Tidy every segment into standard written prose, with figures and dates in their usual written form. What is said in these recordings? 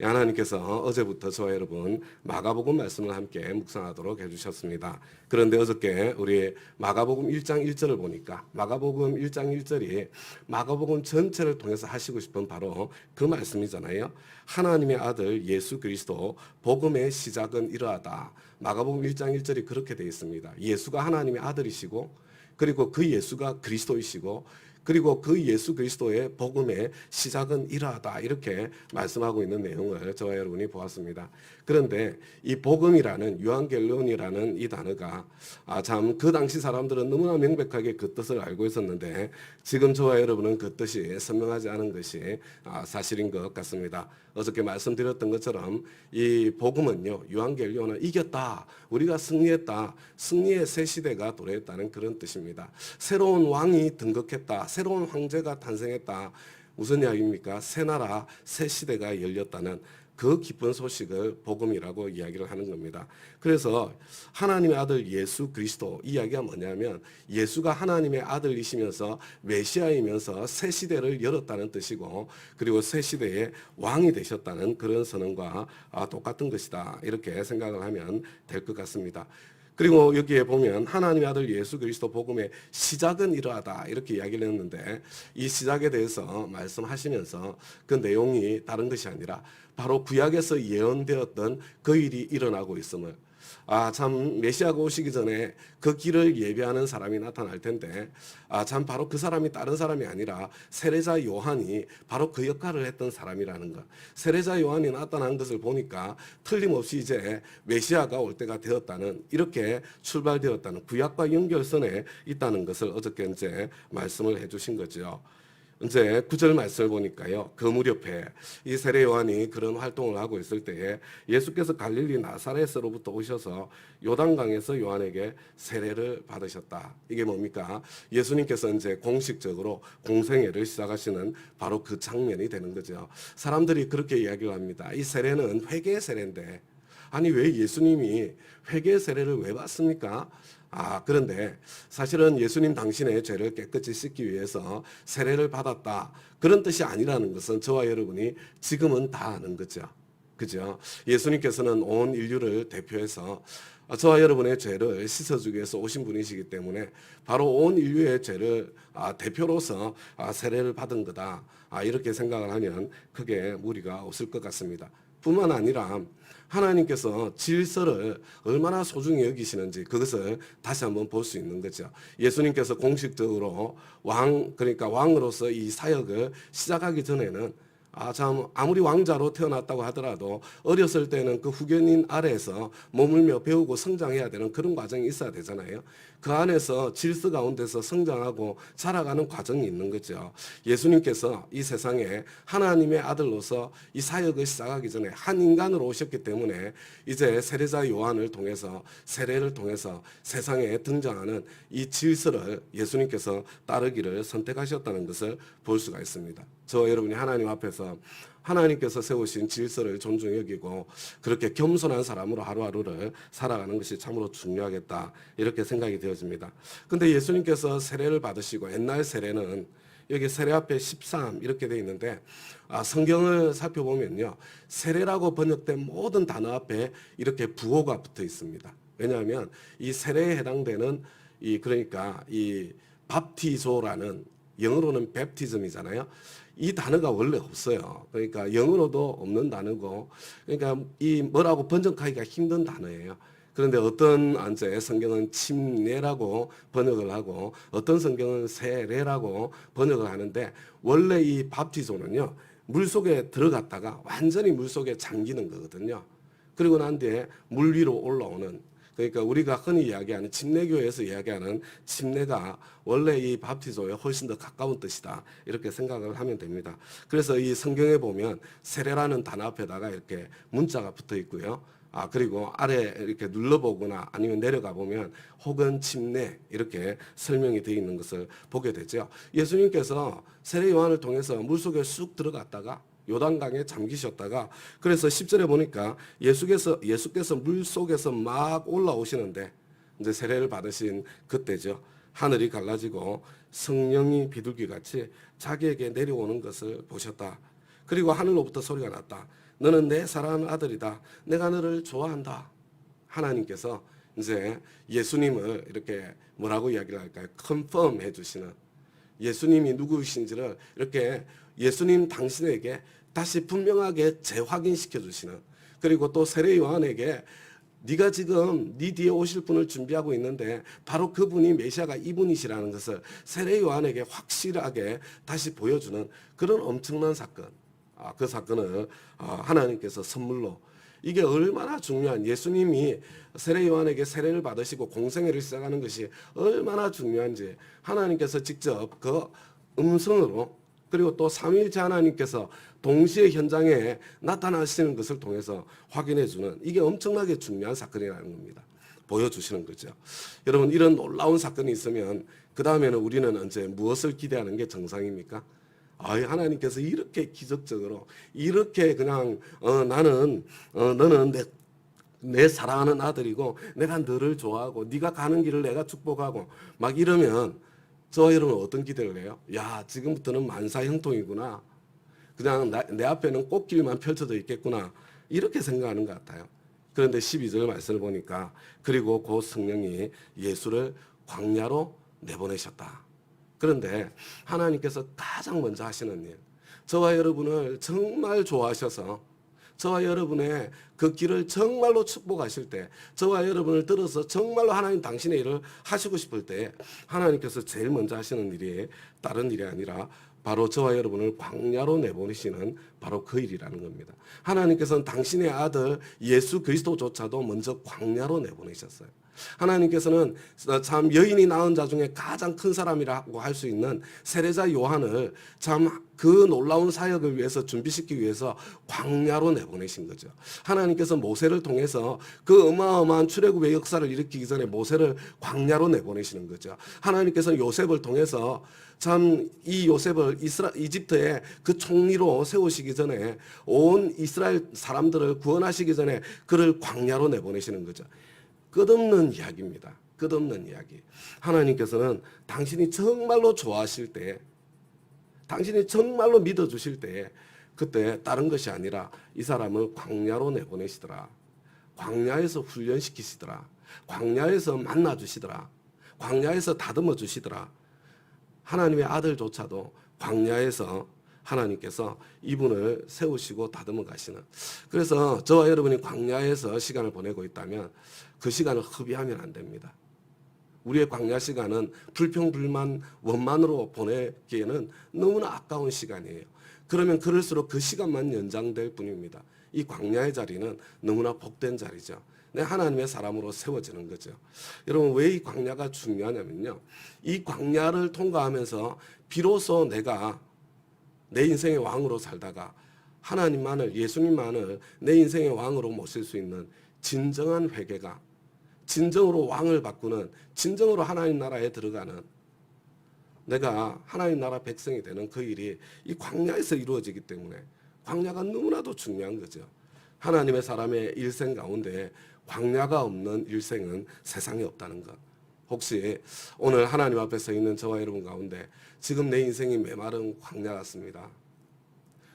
하나님께서 어제부터 저와 여러분 마가복음 말씀을 함께 묵상하도록 해주셨습니다. 그런데 어저께 우리 마가복음 1장 1절을 보니까 마가복음 1장 1절이 마가복음 전체를 통해서 하시고 싶은 바로 그 말씀이잖아요. 하나님의 아들 예수 그리스도 복음의 시작은 이러하다. 마가복음 1장 1절이 그렇게 되어 있습니다. 예수가 하나님의 아들이시고 그리고 그 예수가 그리스도이시고 그리고 그 예수 그리스도의 복음의 시작은 이러하다 이렇게 말씀하고 있는 내용을 저와 여러분이 보았습니다. 그런데 이 복음이라는 유한겔론이라는 이 단어가 참 그 당시 사람들은 너무나 명백하게 그 뜻을 알고 있었는데 지금 저와 여러분은 그 뜻이 선명하지 않은 것이 사실인 것 같습니다. 어저께 말씀드렸던 것처럼 이 복음은요, 유한겔론은 이겼다, 우리가 승리했다, 승리의 새 시대가 도래했다는 그런 뜻입니다. 새로운 왕이 등극했다, 새로운 황제가 탄생했다. 무슨 이야기입니까? 새 나라, 새 시대가 열렸다는 그 기쁜 소식을 복음이라고 이야기를 하는 겁니다. 그래서 하나님의 아들 예수 그리스도 이야기가 뭐냐면 예수가 하나님의 아들이시면서 메시아이면서 새 시대를 열었다는 뜻이고 그리고 새 시대의 왕이 되셨다는 그런 선언과 똑같은 것이다. 이렇게 생각을 하면 될 것 같습니다. 그리고 여기에 보면 하나님의 아들 예수 그리스도 복음의 시작은 이러하다 이렇게 이야기를 했는데 이 시작에 대해서 말씀하시면서 그 내용이 다른 것이 아니라 바로 구약에서 예언되었던 그 일이 일어나고 있음을 참 메시아가 오시기 전에 그 길을 예비하는 사람이 나타날 텐데 참 바로 그 사람이 다른 사람이 아니라 세례자 요한이 바로 그 역할을 했던 사람이라는 것. 세례자 요한이 나타난 것을 보니까 틀림없이 이제 메시아가 올 때가 되었다는 이렇게 출발되었다는 구약과 연결선에 있다는 것을 어저께 이제 말씀을 해주신 거죠. 이제 9절 말씀을 보니까요. 그 무렵에 이 세례 요한이 그런 활동을 하고 있을 때에 예수께서 갈릴리 나사렛으로부터 오셔서 요단강에서 요한에게 세례를 받으셨다. 이게 뭡니까? 예수님께서 이제 공식적으로 공생애를 시작하시는 바로 그 장면이 되는 거죠. 사람들이 그렇게 이야기를 합니다. 이 세례는 회개 세례인데 아니 왜 예수님이 회개 세례를 왜 받습니까? 그런데 사실은 예수님 당신의 죄를 깨끗이 씻기 위해서 세례를 받았다. 그런 뜻이 아니라는 것은 저와 여러분이 지금은 다 아는 거죠. 그죠? 예수님께서는 온 인류를 대표해서 저와 여러분의 죄를 씻어주기 위해서 오신 분이시기 때문에 바로 온 인류의 죄를 대표로서 세례를 받은 거다. 이렇게 생각을 하면 크게 무리가 없을 것 같습니다. 뿐만 아니라 하나님께서 질서를 얼마나 소중히 여기시는지 그것을 다시 한번 볼 수 있는 거죠. 예수님께서 공식적으로 그러니까 왕으로서 이 사역을 시작하기 전에는 참 아무리 왕자로 태어났다고 하더라도 어렸을 때는 그 후견인 아래에서 머물며 배우고 성장해야 되는 그런 과정이 있어야 되잖아요. 그 안에서 질서 가운데서 성장하고 자라가는 과정이 있는 거죠. 예수님께서 이 세상에 하나님의 아들로서 이 사역을 시작하기 전에 한 인간으로 오셨기 때문에 이제 세례자 요한을 통해서 세례를 통해서 세상에 등장하는 이 질서를 예수님께서 따르기를 선택하셨다는 것을 볼 수가 있습니다. 저 여러분이 하나님 앞에서 하나님께서 세우신 질서를 존중히 여기고 그렇게 겸손한 사람으로 하루하루를 살아가는 것이 참으로 중요하겠다 이렇게 생각이 되어집니다. 근데 예수님께서 세례를 받으시고 옛날 세례는 여기 세례 앞에 13 이렇게 되어 있는데 성경을 살펴보면요. 세례라고 번역된 모든 단어 앞에 이렇게 부호가 붙어 있습니다. 왜냐하면 이 세례에 해당되는 그러니까 이 밥티조라는 영어로는 뵙티즘이잖아요. 이 단어가 원래 없어요. 그러니까 영어로도 없는 단어고, 그러니까 이 뭐라고 번역하기가 힘든 단어예요. 그런데 어떤 성경은 침례라고 번역을 하고, 어떤 성경은 세례라고 번역을 하는데, 원래 이 밥티조는요, 물 속에 들어갔다가 완전히 물 속에 잠기는 거거든요. 그리고 난 뒤에 물 위로 올라오는, 그러니까 우리가 흔히 이야기하는 침례교에서 이야기하는 침례가 원래 이 밥티조에 훨씬 더 가까운 뜻이다. 이렇게 생각을 하면 됩니다. 그래서 이 성경에 보면 세례라는 단어 앞에다가 이렇게 문자가 붙어 있고요. 그리고 아래 이렇게 눌러보거나 아니면 내려가 보면 혹은 침례 이렇게 설명이 되어 있는 것을 보게 되죠. 예수님께서 세례 요한을 통해서 물속에 쑥 들어갔다가 요단강에 잠기셨다가 그래서 10절에 보니까 예수께서 물속에서 막 올라오시는데 이제 세례를 받으신 그때죠. 하늘이 갈라지고 성령이 비둘기같이 자기에게 내려오는 것을 보셨다. 그리고 하늘로부터 소리가 났다. 너는 내 사랑하는 아들이다. 내가 너를 좋아한다. 하나님께서 이제 예수님을 이렇게 뭐라고 이야기를 할까요? 컨펌 해주시는, 예수님이 누구이신지를 이렇게 예수님 당신에게 다시 분명하게 재확인시켜 주시는, 그리고 또 세례 요한에게 네가 지금 네 뒤에 오실 분을 준비하고 있는데 바로 그분이 메시아가 이분이시라는 것을 세례 요한에게 확실하게 다시 보여주는 그런 엄청난 사건. 그 사건을 하나님께서 선물로, 이게 얼마나 중요한, 예수님이 세례 요한에게 세례를 받으시고 공생애를 시작하는 것이 얼마나 중요한지 하나님께서 직접 그 음성으로, 그리고 또 삼위일체 하나님께서 동시에 현장에 나타나시는 것을 통해서 확인해 주는, 이게 엄청나게 중요한 사건이라는 겁니다. 보여주시는 거죠. 여러분, 이런 놀라운 사건이 있으면 그 다음에는 우리는 언제 무엇을 기대하는 게 정상입니까? 하나님께서 이렇게 기적적으로, 이렇게 그냥 너는 내 사랑하는 아들이고 내가 너를 좋아하고 네가 가는 길을 내가 축복하고 막 이러면 저와 여러분은 어떤 기대를 해요? 야, 지금부터는 만사형통이구나. 그냥 내 앞에는 꽃길만 펼쳐져 있겠구나. 이렇게 생각하는 것 같아요. 그런데 12절 말씀을 보니까 그리고 곧 성령이 예수를 광야로 내보내셨다. 그런데 하나님께서 가장 먼저 하시는 일, 저와 여러분을 정말 좋아하셔서 저와 여러분의 그 길을 정말로 축복하실 때, 저와 여러분을 들어서 정말로 하나님 당신의 일을 하시고 싶을 때 하나님께서 제일 먼저 하시는 일이 다른 일이 아니라 바로 저와 여러분을 광야로 내보내시는 바로 그 일이라는 겁니다. 하나님께서는 당신의 아들 예수 그리스도조차도 먼저 광야로 내보내셨어요. 하나님께서는 참 여인이 낳은 자 중에 가장 큰 사람이라고 할 수 있는 세례자 요한을 참 그 놀라운 사역을 위해서 준비시키기 위해서 광야로 내보내신 거죠. 하나님께서 모세를 통해서 그 어마어마한 출애굽의 역사를 일으키기 전에 모세를 광야로 내보내시는 거죠. 하나님께서 요셉을 통해서 참 이 요셉을 이집트의 그 총리로 세우시기 전에 온 이스라엘 사람들을 구원하시기 전에 그를 광야로 내보내시는 거죠. 끝없는 이야기입니다. 끝없는 이야기. 하나님께서는 당신이 정말로 좋아하실 때, 당신이 정말로 믿어주실 때, 그때 다른 것이 아니라 이 사람을 광야로 내보내시더라. 광야에서 훈련시키시더라. 광야에서 만나주시더라. 광야에서 다듬어 주시더라. 하나님의 아들조차도 광야에서 하나님께서 이분을 세우시고 다듬어 가시는. 그래서 저와 여러분이 광야에서 시간을 보내고 있다면 그 시간을 허비하면 안 됩니다. 우리의 광야 시간은 불평불만 원만으로 보내기에는 너무나 아까운 시간이에요. 그러면 그럴수록 그 시간만 연장될 뿐입니다. 이 광야의 자리는 너무나 복된 자리죠. 내 하나님의 사람으로 세워지는 거죠. 여러분, 왜 이 광야가 중요하냐면요, 이 광야를 통과하면서 비로소 내가 내 인생의 왕으로 살다가 하나님만을, 예수님만을 내 인생의 왕으로 모실 수 있는 진정한 회개가, 진정으로 왕을 바꾸는, 진정으로 하나님 나라에 들어가는, 내가 하나님 나라 백성이 되는 그 일이 이 광야에서 이루어지기 때문에 광야가 너무나도 중요한 거죠. 하나님의 사람의 일생 가운데 광야가 없는 일생은 세상에 없다는 것. 혹시 오늘 하나님 앞에 서 있는 저와 여러분 가운데 지금 내 인생이 메마른 광야 같습니다.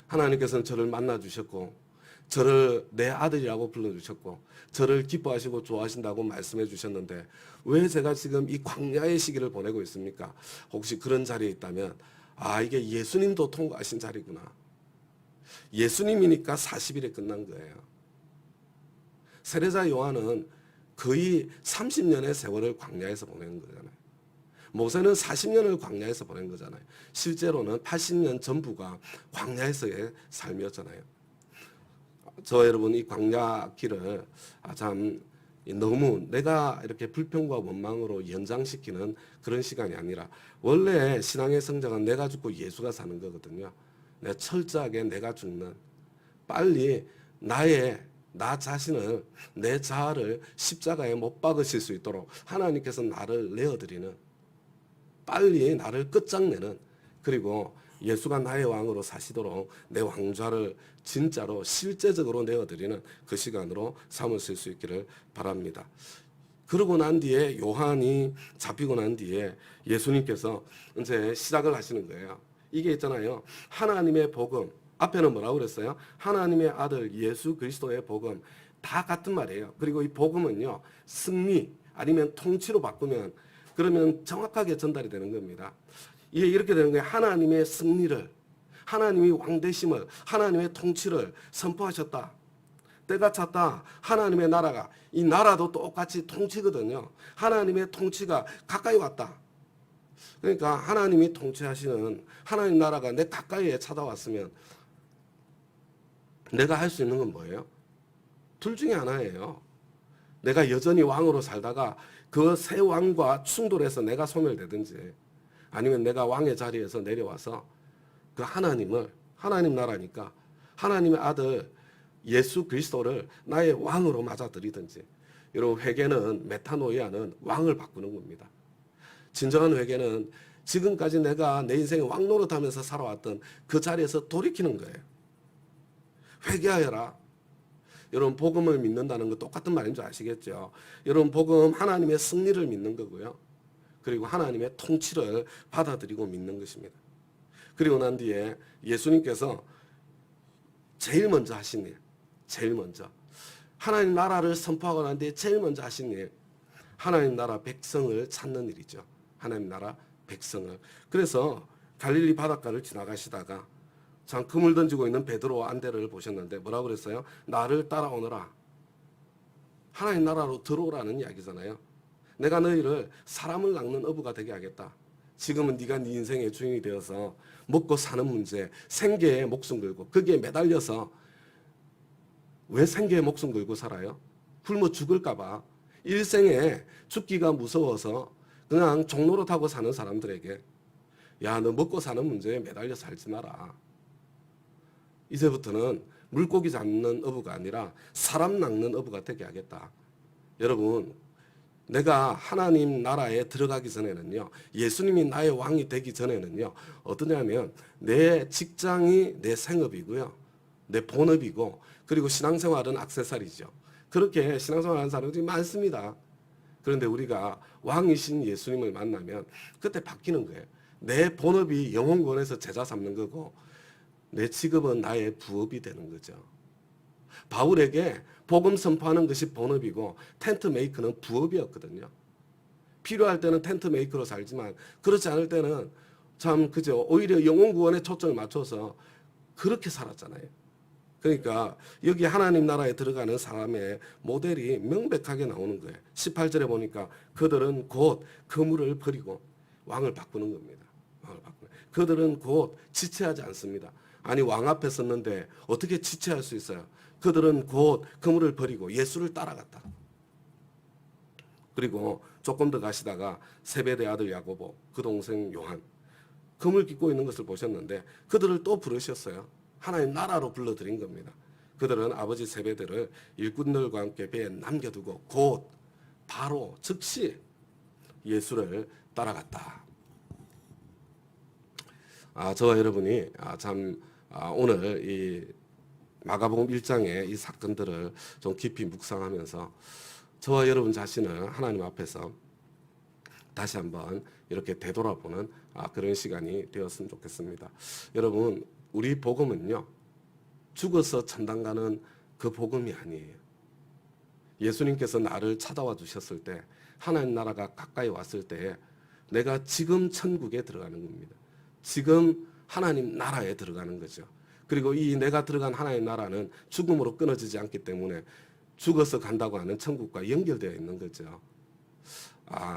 하나님께서는 저를 만나주셨고 저를 내 아들이라고 불러주셨고 저를 기뻐하시고 좋아하신다고 말씀해 주셨는데 왜 제가 지금 이 광야의 시기를 보내고 있습니까? 혹시 그런 자리에 있다면 이게 예수님도 통과하신 자리구나. 예수님이니까 40일에 끝난 거예요. 세례자 요한은 거의 30년의 세월을 광야에서 보낸 거잖아요. 모세는 40년을 광야에서 보낸 거잖아요. 실제로는 80년 전부가 광야에서의 삶이었잖아요. 저 여러분, 이 광야 길을 참 너무 내가 이렇게 불평과 원망으로 연장시키는 그런 시간이 아니라, 원래 신앙의 성장은 내가 죽고 예수가 사는 거거든요. 내가 철저하게 내가 죽는, 빨리 나 자신을, 내 자아를 십자가에 못 박으실 수 있도록 하나님께서 나를 내어드리는, 빨리 나를 끝장내는, 그리고 예수가 나의 왕으로 사시도록 내 왕좌를 진짜로 실제적으로 내어드리는 그 시간으로 삼으실 수 있기를 바랍니다. 그러고 난 뒤에, 요한이 잡히고 난 뒤에 예수님께서 이제 시작을 하시는 거예요. 이게 있잖아요. 하나님의 복음, 앞에는 뭐라고 그랬어요? 하나님의 아들 예수 그리스도의 복음 다 같은 말이에요. 그리고 이 복음은요, 승리 아니면 통치로 바꾸면 그러면 정확하게 전달이 되는 겁니다. 이게 이렇게 되는 거예요. 하나님의 승리를, 하나님이 왕되심을, 하나님의 통치를 선포하셨다. 때가 찼다. 하나님의 나라가, 이 나라도 똑같이 통치거든요. 하나님의 통치가 가까이 왔다. 그러니까 하나님이 통치하시는 하나님 나라가 내 가까이에 찾아왔으면 내가 할 수 있는 건 뭐예요? 둘 중에 하나예요. 내가 여전히 왕으로 살다가 그 새 왕과 충돌해서 내가 소멸되든지, 아니면 내가 왕의 자리에서 내려와서 그 하나님을, 하나님 나라니까 하나님의 아들 예수 그리스도를 나의 왕으로 맞아들이든지. 여러분, 회개는, 메타노이아는 왕을 바꾸는 겁니다. 진정한 회개는 지금까지 내가 내 인생에 왕 노릇하면서 살아왔던 그 자리에서 돌이키는 거예요. 회개하여라. 여러분, 복음을 믿는다는 거 똑같은 말인 줄 아시겠죠? 여러분, 복음 하나님의 승리를 믿는 거고요. 그리고 하나님의 통치를 받아들이고 믿는 것입니다. 그리고 난 뒤에 예수님께서 제일 먼저 하신 일, 제일 먼저 하나님 나라를 선포하고 난 뒤에 제일 먼저 하신 일, 하나님 나라 백성을 찾는 일이죠. 하나님 나라 백성을. 그래서 갈릴리 바닷가를 지나가시다가 참 그물 던지고 있는 베드로와 안데를 보셨는데 뭐라고 그랬어요? 나를 따라오너라. 하나님 나라로 들어오라는 이야기잖아요. 내가 너희를 사람을 낚는 어부가 되게 하겠다. 지금은 네가 네 인생의 주인이 되어서 먹고 사는 문제, 생계에 목숨 걸고 거기에 매달려서, 왜 생계에 목숨 걸고 살아요? 굶어 죽을까 봐. 일생에 죽기가 무서워서 그냥 종로로 타고 사는 사람들에게, 야, 너 먹고 사는 문제에 매달려 살지 마라. 이제부터는 물고기 잡는 어부가 아니라 사람 낚는 어부가 되게 하겠다. 여러분, 내가 하나님 나라에 들어가기 전에는요, 예수님이 나의 왕이 되기 전에는요, 어떠냐면 내 직장이 내 생업이고요, 내 본업이고, 그리고 신앙생활은 액세서리죠. 그렇게 신앙생활하는 사람들이 많습니다. 그런데 우리가 왕이신 예수님을 만나면 그때 바뀌는 거예요. 내 본업이 영혼권에서 제자 삼는 거고, 내 직업은 나의 부업이 되는 거죠. 바울에게 복음 선포하는 것이 본업이고 텐트 메이커는 부업이었거든요. 필요할 때는 텐트 메이커로 살지만 그렇지 않을 때는 참 그죠, 오히려 영혼 구원에 초점을 맞춰서 그렇게 살았잖아요. 그러니까 여기 하나님 나라에 들어가는 사람의 모델이 명백하게 나오는 거예요. 18절에 보니까 그들은 곧 그물을 버리고 왕을 바꾸는 겁니다. 왕을 바꾸는. 그들은 곧 지체하지 않습니다. 아니, 왕 앞에 섰는데 어떻게 지체할 수 있어요? 그들은 곧 그물을 버리고 예수를 따라갔다. 그리고 조금 더 가시다가 세베대 아들 야고보, 그 동생 요한, 그물 깃고 있는 것을 보셨는데 그들을 또 부르셨어요. 하나님 나라로 불러들인 겁니다. 그들은 아버지 세베대를 일꾼들과 함께 배에 남겨두고 곧 바로 즉시 예수를 따라갔다. 저와 여러분이 오늘 이 마가복음 1장의 이 사건들을 좀 깊이 묵상하면서 저와 여러분 자신을 하나님 앞에서 다시 한번 이렇게 되돌아보는 그런 시간이 되었으면 좋겠습니다. 여러분, 우리 복음은요, 죽어서 천당 가는 그 복음이 아니에요. 예수님께서 나를 찾아와 주셨을 때, 하나님 나라가 가까이 왔을 때 내가 지금 천국에 들어가는 겁니다. 지금 하나님 나라에 들어가는 거죠. 그리고 이 내가 들어간 하나님 나라는 죽음으로 끊어지지 않기 때문에 죽어서 간다고 하는 천국과 연결되어 있는 거죠.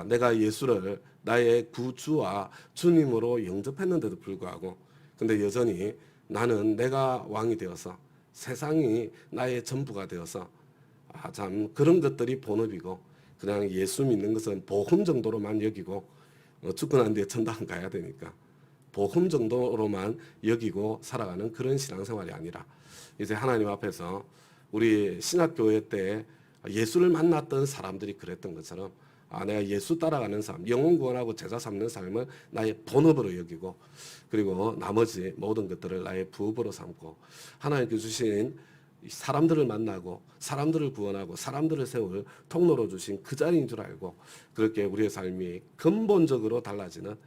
내가 예수를 나의 구주와 주님으로 영접했는데도 불구하고 근데 여전히 나는 내가 왕이 되어서 세상이 나의 전부가 되어서 참 그런 것들이 본업이고 그냥 예수 믿는 것은 복음 정도로만 여기고 죽고 난 뒤에 천당 가야 되니까 복음 정도로만 여기고 살아가는 그런 신앙생활이 아니라 이제 하나님 앞에서 우리 신학교회 때 예수를 만났던 사람들이 그랬던 것처럼 내가 예수 따라가는 삶, 영혼 구원하고 제자 삼는 삶을 나의 본업으로 여기고 그리고 나머지 모든 것들을 나의 부업으로 삼고 하나님께 주신 사람들을 만나고 사람들을 구원하고 사람들을 세울 통로로 주신 그 자리인 줄 알고 그렇게 우리의 삶이 근본적으로 달라지는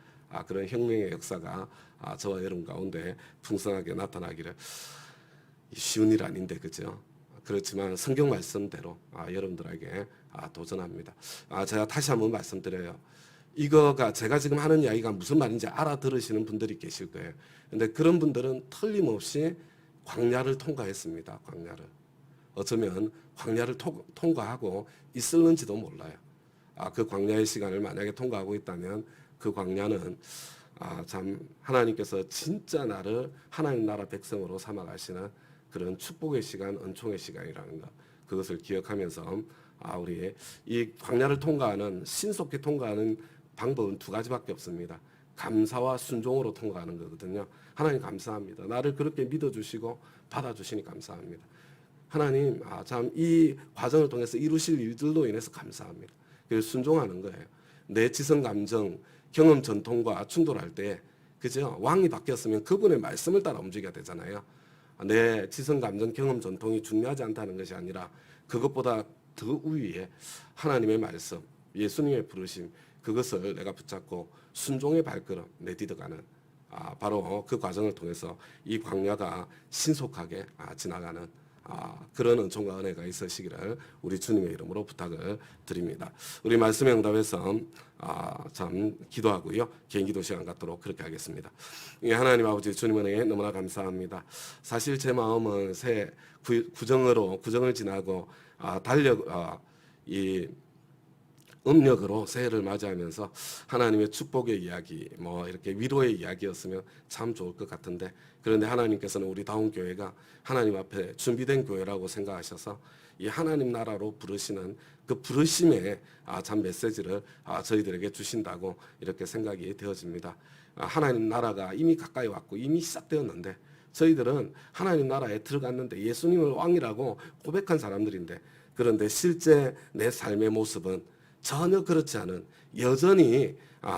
그런 혁명의 역사가 저와 여러분 가운데 풍성하게 나타나기를 쉬운 일 아닌데 그죠? 그렇지만 성경 말씀대로 여러분들에게 도전합니다. 제가 다시 한번 말씀드려요. 이거가 제가 지금 하는 이야기가 무슨 말인지 알아들으시는 분들이 계실 거예요. 근데 그런 분들은 틀림없이 광야를 통과했습니다. 광야를. 어쩌면 광야를 통과하고 있을는지도 몰라요. 그 광야의 시간을 만약에 통과하고 있다면 그 광야는 참 하나님께서 진짜 나를 하나님 나라 백성으로 삼아 가시는 그런 축복의 시간, 은총의 시간이라는 것, 그것을 기억하면서 우리 이 광야를 통과하는 신속히 통과하는 방법은 두 가지밖에 없습니다. 감사와 순종으로 통과하는 거거든요. 하나님 감사합니다. 나를 그렇게 믿어주시고 받아주시니 감사합니다. 하나님 참 이 과정을 통해서 이루실 일들로 인해서 감사합니다. 그래서 순종하는 거예요. 내 지성 감정, 경험 전통과 충돌할 때 그죠? 왕이 바뀌었으면 그분의 말씀을 따라 움직여야 되잖아요. 내 지성 감정 경험 전통이 중요하지 않다는 것이 아니라 그것보다 더 위에 하나님의 말씀, 예수님의 부르심, 그것을 내가 붙잡고 순종의 발걸음 내디뎌가는 바로 그 과정을 통해서 이 광야가 신속하게 지나가는 그런 은총과 은혜가 있으시기를 우리 주님의 이름으로 부탁을 드립니다. 우리 말씀의 응답에서 참 기도하고요. 개인 기도 시간 갖도록 그렇게 하겠습니다. 하나님 아버지 주님 은혜에 너무나 감사합니다. 사실 제 마음은 새 구정을 지나고 이 음력으로 새해를 맞이하면서 하나님의 축복의 이야기, 이렇게 위로의 이야기였으면 참 좋을 것 같은데, 그런데 하나님께서는 우리 다운 교회가 하나님 앞에 준비된 교회라고 생각하셔서 이 하나님 나라로 부르시는 그 부르심의 참 메시지를 저희들에게 주신다고 이렇게 생각이 되어집니다. 하나님 나라가 이미 가까이 왔고 이미 시작되었는데 저희들은 하나님 나라에 들어갔는데 예수님을 왕이라고 고백한 사람들인데, 그런데 실제 내 삶의 모습은 전혀 그렇지 않은, 여전히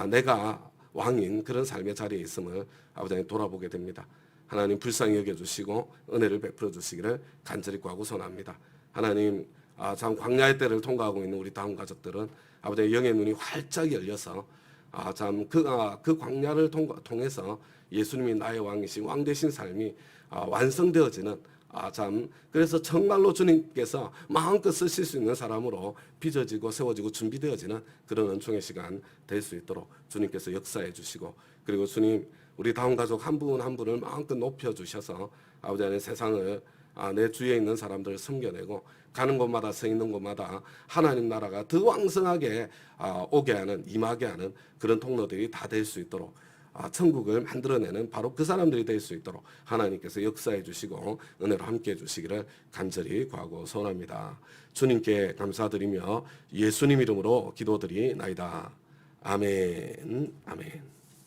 내가 왕인 그런 삶의 자리에 있음을 아버지 하나님 돌아보게 됩니다. 하나님 불쌍히 여겨주시고 은혜를 베풀어 주시기를 간절히 구하고 소원합니다. 하나님 참 광야의 때를 통과하고 있는 우리 다음 가족들은 아버지의 영의 눈이 활짝 열려서 참 그 광야를 통해서 예수님이 나의 왕이신 왕 되신 삶이 완성되어지는 참 그래서 정말로 주님께서 마음껏 쓰실 수 있는 사람으로 빚어지고 세워지고 준비되어지는 그런 은총의 시간 될 수 있도록 주님께서 역사해 주시고, 그리고 주님 우리 다음 가족 한 분 한 분을 마음껏 높여 주셔서 아버지 하나님 세상을 내 주위에 있는 사람들을 섬겨내고 가는 곳마다 서 있는 곳마다 하나님 나라가 더 왕성하게 오게 하는, 임하게 하는 그런 통로들이 다 될 수 있도록 천국을 만들어내는 바로 그 사람들이 될 수 있도록 하나님께서 역사해 주시고 은혜로 함께해 주시기를 간절히 구하고 소원합니다. 주님께 감사드리며 예수님 이름으로 기도드리나이다. 아멘. 아멘.